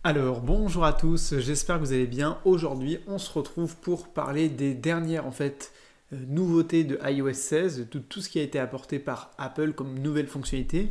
Alors bonjour à tous, j'espère que vous allez bien. Aujourd'hui on se retrouve pour parler des dernières nouveautés de iOS 16, de tout ce qui a été apporté par Apple comme nouvelle fonctionnalité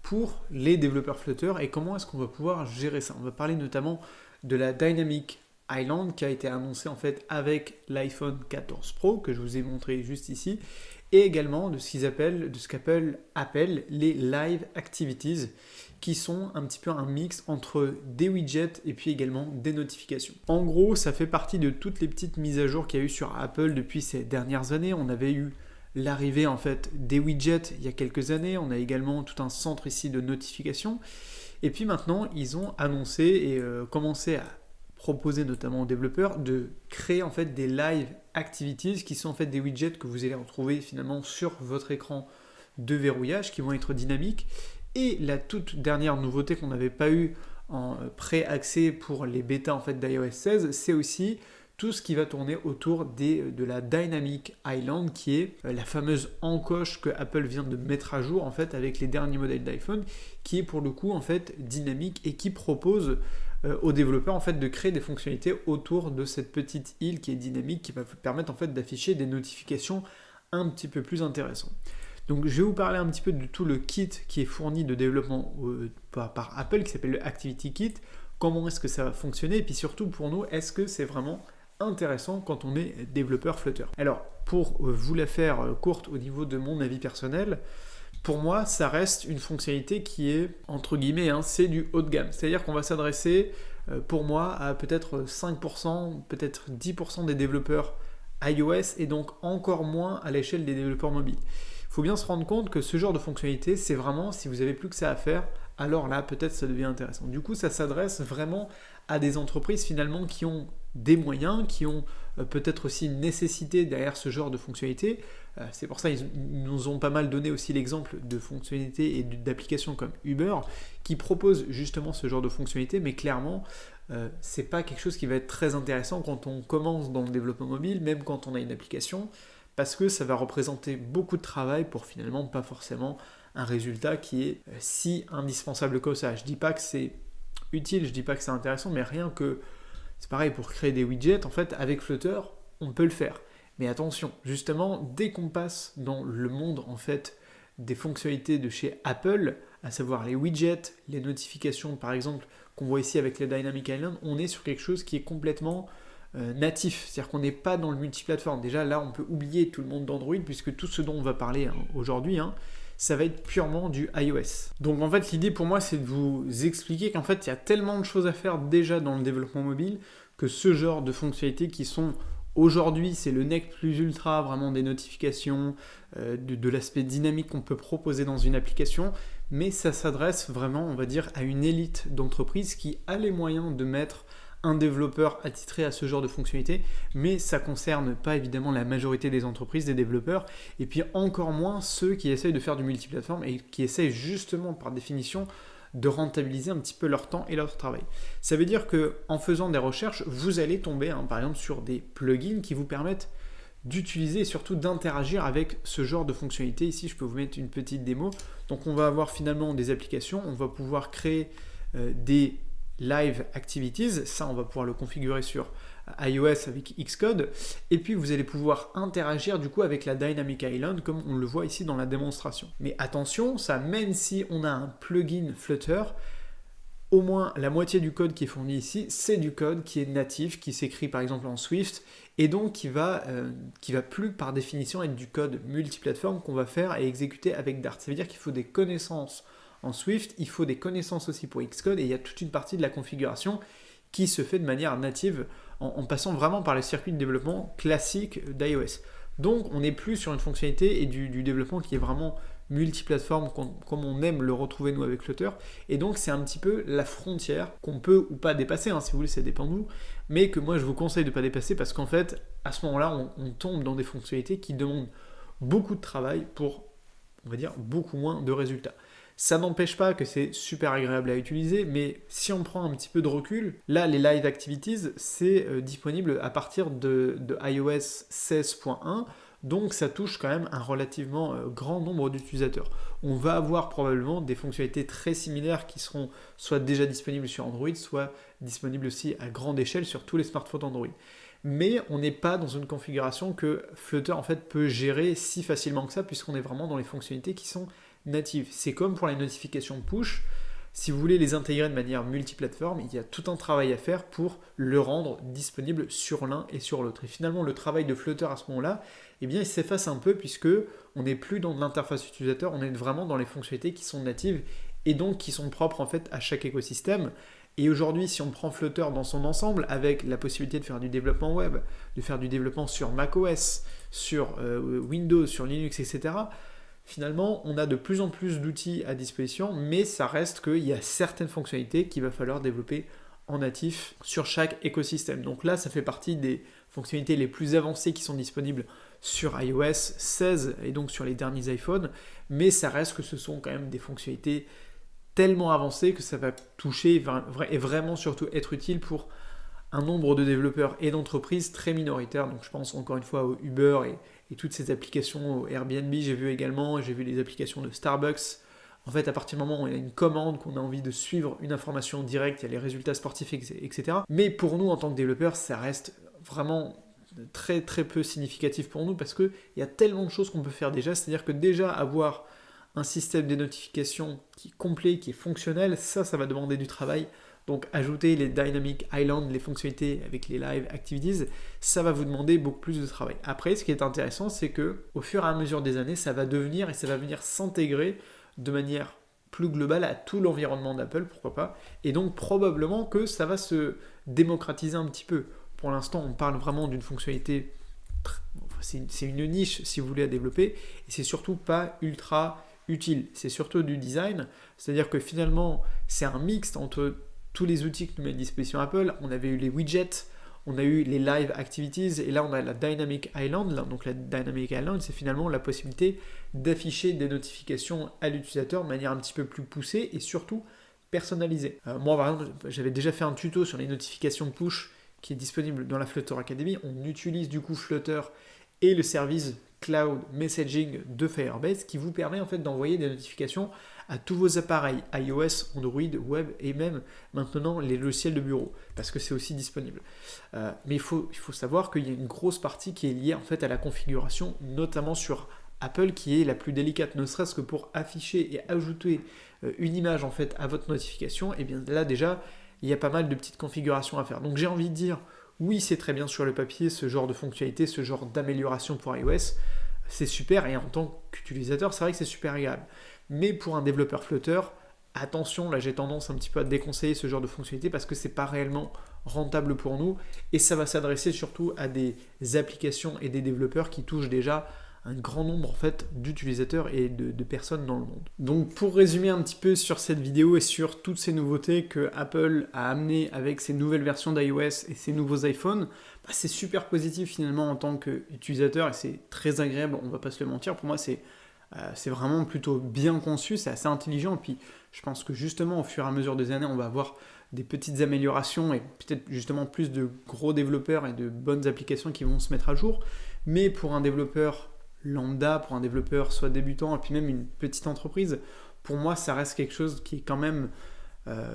pour les développeurs Flutter et comment est-ce qu'on va pouvoir gérer ça. On va parler notamment de la Dynamic Island qui a été annoncée avec l'iPhone 14 Pro que je vous ai montré juste ici et également de ce qu'Apple appelle les Live Activities qui sont un petit peu un mix entre des widgets et puis également des notifications. En gros, ça fait partie de toutes les petites mises à jour qu'il y a eu sur Apple depuis ces dernières années. On avait eu l'arrivée des widgets il y a quelques années. On a également tout un centre ici de notifications. Et puis maintenant, ils ont annoncé et commencé à proposer notamment aux développeurs de créer des live activities qui sont des widgets que vous allez retrouver finalement sur votre écran de verrouillage qui vont être dynamiques. Et la toute dernière nouveauté qu'on n'avait pas eu en pré-accès pour les bêtas d'iOS 16, c'est aussi tout ce qui va tourner autour de la Dynamic Island, qui est la fameuse encoche que Apple vient de mettre à jour avec les derniers modèles d'iPhone, qui est pour le coup dynamique et qui propose aux développeurs de créer des fonctionnalités autour de cette petite île qui est dynamique, qui va permettre d'afficher des notifications un petit peu plus intéressantes. Donc je vais vous parler un petit peu de tout le kit qui est fourni de développement par Apple, qui s'appelle le Activity Kit, comment est-ce que ça va fonctionner, et puis surtout pour nous, est-ce que c'est vraiment intéressant quand on est développeur Flutter. Alors pour vous la faire courte au niveau de mon avis personnel, pour moi ça reste une fonctionnalité qui est entre guillemets, c'est du haut de gamme, c'est-à-dire qu'on va s'adresser pour moi à peut-être 5%, peut-être 10% des développeurs iOS et donc encore moins à l'échelle des développeurs mobiles. Il faut bien se rendre compte que ce genre de fonctionnalité, c'est vraiment, si vous n'avez plus que ça à faire, alors là, peut-être ça devient intéressant. Du coup, ça s'adresse vraiment à des entreprises finalement qui ont des moyens, qui ont peut-être aussi une nécessité derrière ce genre de fonctionnalité. C'est pour ça qu'ils nous ont pas mal donné aussi l'exemple de fonctionnalités et d'applications comme Uber, qui proposent justement ce genre de fonctionnalité, mais clairement, c'est pas quelque chose qui va être très intéressant quand on commence dans le développement mobile, même quand on a une application, parce que ça va représenter beaucoup de travail pour finalement pas forcément un résultat qui est si indispensable que ça. Je dis pas que c'est utile, je dis pas que c'est intéressant, mais rien que, c'est pareil pour créer des widgets, avec Flutter, on peut le faire. Mais attention, justement, dès qu'on passe dans le monde des fonctionnalités de chez Apple, à savoir les widgets, les notifications par exemple, qu'on voit ici avec les Dynamic Island, on est sur quelque chose qui est complètement natif, c'est-à-dire qu'on n'est pas dans le multiplateforme. Déjà là, on peut oublier tout le monde d'Android puisque tout ce dont on va parler aujourd'hui, ça va être purement du iOS. Donc l'idée pour moi, c'est de vous expliquer qu'en fait, il y a tellement de choses à faire déjà dans le développement mobile que ce genre de fonctionnalités qui sont aujourd'hui, c'est le nec plus ultra, vraiment des notifications, de l'aspect dynamique qu'on peut proposer dans une application, mais ça s'adresse vraiment, on va dire, à une élite d'entreprises qui a les moyens de mettre un développeur attitré à ce genre de fonctionnalité, mais ça ne concerne pas évidemment la majorité des entreprises, des développeurs, et puis encore moins ceux qui essayent de faire du multiplateforme et qui essayent justement par définition de rentabiliser un petit peu leur temps et leur travail. Ça veut dire qu'en faisant des recherches, vous allez tomber par exemple sur des plugins qui vous permettent d'utiliser et surtout d'interagir avec ce genre de fonctionnalité. Ici, je peux vous mettre une petite démo. Donc on va avoir finalement des applications, on va pouvoir créer des Live Activities, ça on va pouvoir le configurer sur iOS avec Xcode, et puis vous allez pouvoir interagir du coup avec la Dynamic Island comme on le voit ici dans la démonstration. Mais attention, ça même si on a un plugin Flutter, au moins la moitié du code qui est fourni ici, c'est du code qui est natif, qui s'écrit par exemple en Swift, et donc qui va plus par définition être du code multiplateforme qu'on va faire et exécuter avec Dart. Ça veut dire qu'il faut des connaissances en Swift, il faut des connaissances aussi pour Xcode, et il y a toute une partie de la configuration qui se fait de manière native en passant vraiment par le circuit de développement classique d'iOS. Donc on n'est plus sur une fonctionnalité et du développement qui est vraiment multiplateforme comme on aime le retrouver nous avec Flutter, et donc c'est un petit peu la frontière qu'on peut ou pas dépasser, si vous voulez, ça dépend de vous, mais que moi je vous conseille de ne pas dépasser parce qu'en fait à ce moment-là on tombe dans des fonctionnalités qui demandent beaucoup de travail pour, on va dire, beaucoup moins de résultats. Ça n'empêche pas que c'est super agréable à utiliser, mais si on prend un petit peu de recul, là, les Live Activities, c'est disponible à partir de iOS 16.1, donc ça touche quand même un relativement grand nombre d'utilisateurs. On va avoir probablement des fonctionnalités très similaires qui seront soit déjà disponibles sur Android, soit disponible aussi à grande échelle sur tous les smartphones Android. Mais on n'est pas dans une configuration que Flutter en fait peut gérer si facilement que ça, puisqu'on est vraiment dans les fonctionnalités qui sont natives. C'est comme pour les notifications push. Si vous voulez les intégrer de manière multiplateforme, il y a tout un travail à faire pour le rendre disponible sur l'un et sur l'autre. Et finalement, le travail de Flutter à ce moment-là, eh bien, il s'efface un peu puisque on n'est plus dans l'interface utilisateur, on est vraiment dans les fonctionnalités qui sont natives et donc qui sont propres en fait à chaque écosystème. Et aujourd'hui, si on prend Flutter dans son ensemble, avec la possibilité de faire du développement web, de faire du développement sur macOS, sur Windows, sur Linux, etc., finalement, on a de plus en plus d'outils à disposition, mais ça reste qu'il y a certaines fonctionnalités qu'il va falloir développer en natif sur chaque écosystème. Donc là, ça fait partie des fonctionnalités les plus avancées qui sont disponibles sur iOS 16 et donc sur les derniers iPhones, mais ça reste que ce sont quand même des fonctionnalités tellement avancées que ça va toucher et vraiment surtout être utile pour un nombre de développeurs et d'entreprises très minoritaires. Donc je pense encore une fois au Uber et toutes ces applications, au Airbnb, j'ai vu également, j'ai vu les applications de Starbucks. En fait, à partir du moment où on a une commande, qu'on a envie de suivre une information directe, il y a les résultats sportifs, etc. Mais pour nous, en tant que développeurs, ça reste vraiment très très peu significatif pour nous parce qu'il y a tellement de choses qu'on peut faire déjà. C'est-à-dire que déjà avoir un système de notification qui est complet, qui est fonctionnel, ça va demander du travail. Donc ajouter les Dynamic Island, les fonctionnalités avec les Live Activities, ça va vous demander beaucoup plus de travail. Après, ce qui est intéressant, c'est que au fur et à mesure des années, ça va devenir et ça va venir s'intégrer de manière plus globale à tout l'environnement d'Apple, pourquoi pas. Et donc probablement que ça va se démocratiser un petit peu. Pour l'instant, on parle vraiment d'une fonctionnalité, c'est une niche si vous voulez à développer, et c'est surtout pas ultra utile. C'est surtout du design, c'est-à-dire que finalement, c'est un mixte entre tous les outils que nous met à disposition Apple. On avait eu les widgets, on a eu les Live Activities, et là on a la Dynamic Island. Donc la Dynamic Island, c'est finalement la possibilité d'afficher des notifications à l'utilisateur de manière un petit peu plus poussée et surtout personnalisée. Moi par exemple, j'avais déjà fait un tuto sur les notifications push qui est disponible dans la Flutter Academy. On utilise du coup Flutter et le service Cloud Messaging de Firebase qui vous permet en fait d'envoyer des notifications à tous vos appareils iOS, Android, web et même maintenant les logiciels de bureau parce que c'est aussi disponible. Mais il faut savoir qu'il y a une grosse partie qui est liée en fait à la configuration, notamment sur Apple qui est la plus délicate, ne serait-ce que pour afficher et ajouter une image en fait à votre notification. Et bien là déjà il y a pas mal de petites configurations à faire. Donc j'ai envie de dire oui, c'est très bien sur le papier, ce genre de fonctionnalité, ce genre d'amélioration pour iOS, c'est super, et en tant qu'utilisateur, c'est vrai que c'est super agréable. Mais pour un développeur Flutter, attention, là j'ai tendance un petit peu à déconseiller ce genre de fonctionnalité parce que c'est pas réellement rentable pour nous, et ça va s'adresser surtout à des applications et des développeurs qui touchent déjà un grand nombre en fait d'utilisateurs et de personnes dans le monde. Donc pour résumer un petit peu sur cette vidéo et sur toutes ces nouveautés que Apple a amenées avec ses nouvelles versions d'iOS et ses nouveaux iPhones, c'est super positif finalement en tant qu'utilisateur et c'est très agréable, on va pas se le mentir. Pour moi c'est vraiment plutôt bien conçu, c'est assez intelligent, et puis je pense que justement au fur et à mesure des années on va avoir des petites améliorations et peut-être justement plus de gros développeurs et de bonnes applications qui vont se mettre à jour. Mais pour un développeur lambda, pour un développeur soit débutant et puis même une petite entreprise, pour moi ça reste quelque chose qui est quand même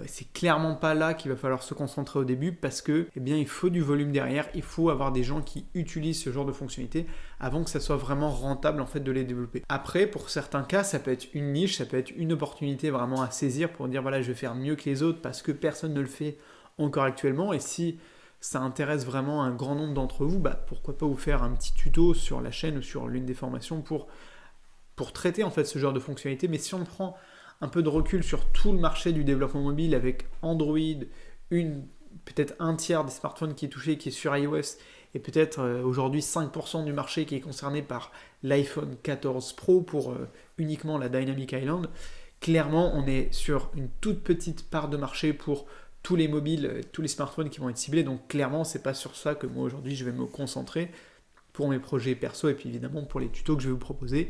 c'est clairement pas là qu'il va falloir se concentrer au début parce que il faut du volume derrière, il faut avoir des gens qui utilisent ce genre de fonctionnalités avant que ça soit vraiment rentable en fait de les développer. Après pour certains cas ça peut être une niche, ça peut être une opportunité vraiment à saisir pour dire voilà je vais faire mieux que les autres parce que personne ne le fait encore actuellement, et si ça intéresse vraiment un grand nombre d'entre vous, pourquoi pas vous faire un petit tuto sur la chaîne ou sur l'une des formations pour traiter en fait ce genre de fonctionnalité. Mais si on prend un peu de recul sur tout le marché du développement mobile avec Android, peut-être un tiers des smartphones qui est touché, qui est sur iOS, et peut-être aujourd'hui 5% du marché qui est concerné par l'iPhone 14 Pro pour uniquement la Dynamic Island, clairement on est sur une toute petite part de marché pour tous les mobiles, tous les smartphones qui vont être ciblés. Donc clairement, c'est pas sur ça que moi aujourd'hui je vais me concentrer pour mes projets perso et puis évidemment pour les tutos que je vais vous proposer.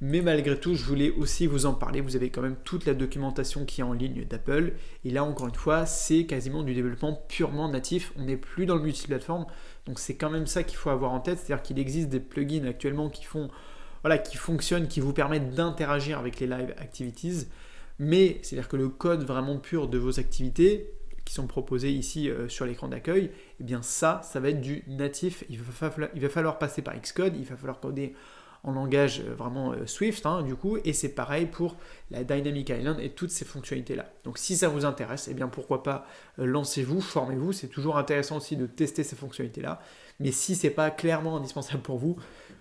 Mais malgré tout, je voulais aussi vous en parler. Vous avez quand même toute la documentation qui est en ligne d'Apple. Et là, encore une fois, c'est quasiment du développement purement natif. On n'est plus dans le multiplateforme. Donc c'est quand même ça qu'il faut avoir en tête. C'est-à-dire qu'il existe des plugins actuellement qui fonctionnent, qui vous permettent d'interagir avec les Live Activities. Mais c'est-à-dire que le code vraiment pur de vos activités, qui sont proposés ici sur l'écran d'accueil, eh bien ça va être du natif. Il va falloir passer par Xcode, il va falloir coder en langage vraiment Swift du coup, et c'est pareil pour la Dynamic Island et toutes ces fonctionnalités-là. Donc si ça vous intéresse, eh bien pourquoi pas lancez-vous, formez-vous, c'est toujours intéressant aussi de tester ces fonctionnalités-là, mais si c'est pas clairement indispensable pour vous,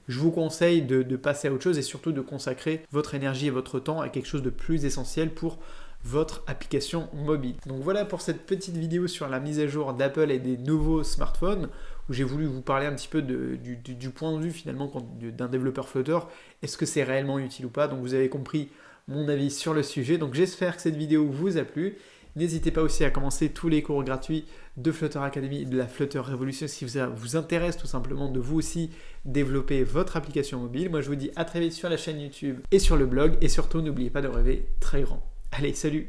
je vous conseille de passer à autre chose et surtout de consacrer votre énergie et votre temps à quelque chose de plus essentiel pour votre application mobile. Donc voilà pour cette petite vidéo sur la mise à jour d'Apple et des nouveaux smartphones, où j'ai voulu vous parler un petit peu du point de vue finalement d'un développeur Flutter. Est-ce que c'est réellement utile ou pas? Donc vous avez compris mon avis sur le sujet. Donc j'espère que cette vidéo vous a plu. N'hésitez pas aussi à commencer tous les cours gratuits de Flutter Academy et de la Flutter Revolution si ça vous intéresse tout simplement de vous aussi développer votre application mobile. Moi je vous dis à très vite sur la chaîne YouTube et sur le blog, et surtout n'oubliez pas de rêver très grand. Allez, salut!